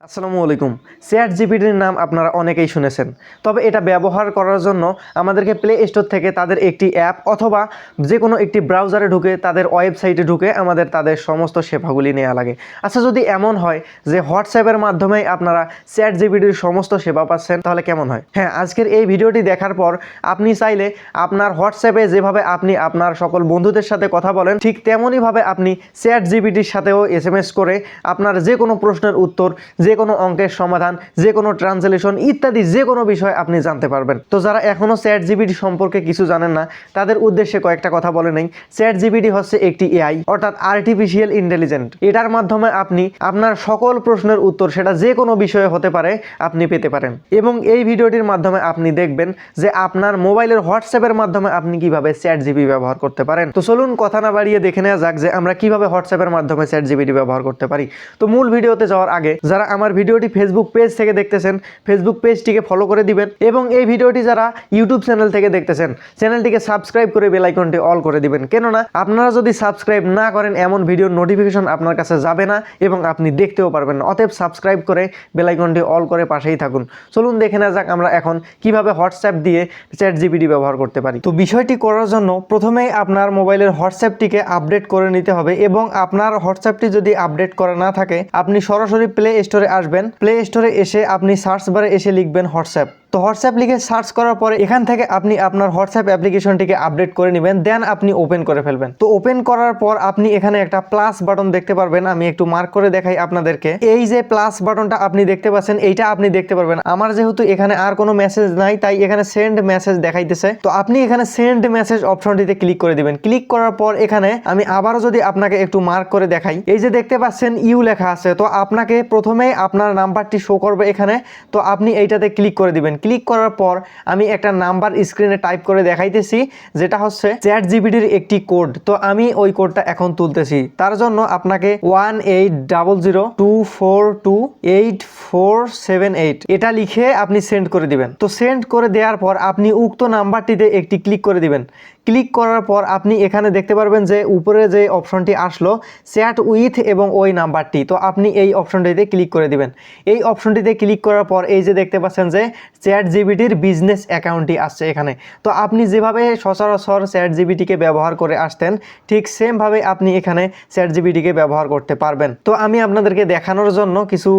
আসসালামু আলাইকুম। চ্যাট জিপিটির নাম আপনারা অনেকেই শুনেছেন, তবে এটা ব্যবহার করার জন্য আমাদেরকে প্লে স্টোর থেকে তাদের একটি অ্যাপ অথবা যে কোনো একটি ব্রাউজারে ঢুকে তাদের ওয়েবসাইটে ঢুকে তাদের সমস্ত সেবাগুলি নেওয়া লাগে। আচ্ছা, যদি এমন হয় যে হোয়াটসঅ্যাপের মাধ্যমেই আপনারা চ্যাট জিপিটির সমস্ত সেবা পাচ্ছেন, তাহলে কেমন হয়? হ্যাঁ, আজকের এই ভিডিওটি দেখার পর আপনি চাইলে আপনার হোয়াটসঅ্যাপে যেভাবে আপনি আপনার সকল বন্ধুদের সাথে কথা বলেন, ঠিক তেমনইভাবে আপনি চ্যাট জিপিটির সাথেও এসএমএস করে আপনার যে কোনো প্রশ্নের উত্তর, যে কোনো অঙ্কের সমাধান, যে কোনো ট্রান্সলেশন ইত্যাদি যে কোনো বিষয় আপনি জানতে পারবেন। তো যারা এখনও চ্যাট জিপিটি সম্পর্কে কিছু জানেন না, তাদের উদ্দেশ্যে কয়েকটা কথা বলে নেই। চ্যাট জিপিটি হচ্ছে একটি এআই, অর্থাৎ আর্টিফিশিয়াল ইন্টেলিজেন্ট। এটার মাধ্যমে আপনি আপনার সকল প্রশ্নের উত্তর, সেটা যে কোনো বিষয়ে হতে পারে, আপনি পেতে পারেন। এবং এই ভিডিওটির মাধ্যমে আপনি দেখবেন যে আপনার মোবাইলের হোয়াটসঅ্যাপের মাধ্যমে আপনি কিভাবে চ্যাট জিপিটি ব্যবহার করতে পারেন। তো চলুন কথা না বাড়িয়ে দেখে নেওয়া যাক যে আমরা কিভাবে হোয়াটসঅ্যাপের মাধ্যমে চ্যাট জিপিটি ব্যবহার করতে পারি। তো মূল ভিডিওতে যাওয়ার আগে যারা আমার ভিডিওটি ফেসবুক পেজ থেকে দেখতেছেন, ফেসবুক পেজটিকে ফলো করে দিবেন, এবং এই ভিডিওটি যারা ইউটিউব চ্যানেল থেকে দেখতেছেন, চ্যানেলটিকে সাবস্ক্রাইব করে বেল আইকনটি অল করে দিবেন। কেননা আপনারা যদি সাবস্ক্রাইব না করেন, এমন ভিডিওর নোটিফিকেশন আপনার কাছে যাবে না এবং আপনি দেখতেও পারবেন না। অতএব সাবস্ক্রাইব করে বেল আইকনটি অল করে পাশেই থাকুন। চলুন দেখে নেওয়া যাক আমরা এখন কিভাবে হোয়াটসঅ্যাপ দিয়ে চ্যাট জিপিটি ব্যবহার করতে পারি। তো বিষয়টি করার জন্য প্রথমেই আপনার মোবাইলের হোয়াটসঅ্যাপটিকে আপডেট করে নিতে হবে, এবং আপনার হোয়াটসঅ্যাপটি যদি আপডেট করা না থাকে, আপনি সরাসরি প্লে স্টোরে আসবেন। প্লে স্টোরে এসে আপনি সার্চ বারে এসে লিখবেন হোয়াটসঅ্যাপ। তো হোয়াটসঅ্যাপ লিখে সার্চ করার পরে এখান থেকে আপনি আপনার হোয়াটসঅ্যাপ অ্যাপ্লিকেশনটিকে আপডেট করে নেবেন, দেন আপনি ওপেন করে ফেলবেন। তো ওপেন করার পর আপনি এখানে একটা প্লাস বাটন দেখতে পারবেন। আমি একটু মার্ক করে দেখাই আপনাদেরকে। এই যে প্লাস বাটনটা আপনি দেখতে পাচ্ছেন, এইটা আপনি দেখতে পারবেন। আমার যেহেতু এখানে আর কোনো মেসেজ নাই, তাই এখানে সেন্ড মেসেজ দেখাইতেছে। তো আপনি এখানে সেন্ড মেসেজ অপশনটিতে ক্লিক করে দিবেন। ক্লিক করার পর এখানে আমি আবারও যদি আপনাকে একটু মার্ক করে দেখাই, এই যে দেখতে পাচ্ছেন ইউ লেখা আছে, তো আপনাকে প্রথমেই আপনার নাম্বারটি শো করবে এখানে। তো আপনি এইটাতে ক্লিক করে দিবেন। ক্লিক করার পর আমি একটা নাম্বার স্ক্রিনে টাইপ করে দেখাইতেছি, যেটা হচ্ছে চ্যাট জিপিটির একটি কোড। তো আমি ওই কোডটা এখন তুলতেছি। তার জন্য আপনাকে 180024288478 এটা লিখে আপনি সেন্ড করে দিবেন। তো সেন্ড করে দেওয়ার পর আপনি উক্ত নাম্বারটিতে একটি ক্লিক করে দিবেন। ক্লিক করার পর আপনি এখানে দেখতে পারবেন যে উপরে যে অপশনটি আসলো চ্যাট উইথ এবং ওই নাম্বারটি, তো আপনি এই অপশনটিতে ক্লিক করে দিবেন। এই অপশনটিতে ক্লিক করার পর এই যে দেখতে পাচ্ছেন যে চ্যাট জিপিটির বিজনেস অ্যাকাউন্টটি আসছে এখানে। তো আপনি যেভাবে সচরাচর চ্যাট জিপিটিকে ব্যবহার করে আসতেন, ঠিক সেমভাবে আপনি এখানে চ্যাট জিপিটিকে ব্যবহার করতে পারবেন। তো আমি আপনাদেরকে দেখানোর জন্য কিছু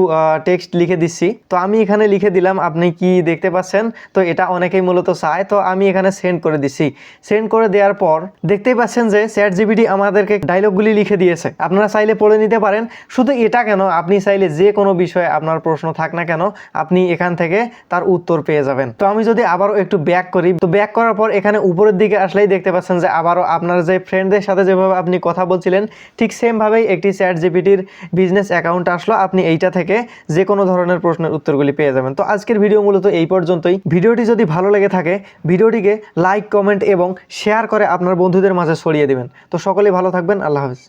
টেক্সট লিখে দিচ্ছি। তো আমি এখানে লিখে দিলাম, আপনি কি দেখতে পাচ্ছেন? তো এটা অনেকেই মূলত চায়, তো আমি এখানে সেন্ড করে দিচ্ছি। সেন্ড করে দেওয়ার পর দেখতেই পাচ্ছেন যে চ্যাট জিপিটি আমাদেরকে ডায়লগগুলি লিখে দিয়েছে। আপনারা চাইলে পড়ে নিতে পারেন। শুধু এটা কেন, আপনি চাইলে যে কোনো বিষয়ে আপনার প্রশ্ন থাক না কেন, আপনি এখান থেকে তার উত্তর পেয়ে যাবেন। তো আমি যদি আবারও একটু ব্যাক করি, তো ব্যাক করার পর এখানে উপরের দিকে আসলেই দেখতে পাচ্ছেন যে আবারও আপনার যে ফ্রেন্ডদের সাথে যেভাবে আপনি কথা বলছিলেন, ঠিক সেমভাবেই একটি চ্যাট জিপিটির বিজনেস অ্যাকাউন্ট আসলো। আপনি এইটা থেকে যে কোনো ধরনের প্রশ্নের উত্তরগুলি পেয়ে যাবেন। তো আজকের ভিডিও মূলত এই পর্যন্তই। ভিডিওটি যদি ভালো লেগে থাকে, ভিডিওটিকে লাইক, কমেন্ট এবং শেয়ার করে আপনার বন্ধুদের মাঝে ছড়িয়ে দিবেন। তো সকলেই ভালো থাকবেন। আল্লাহ হাফেজ।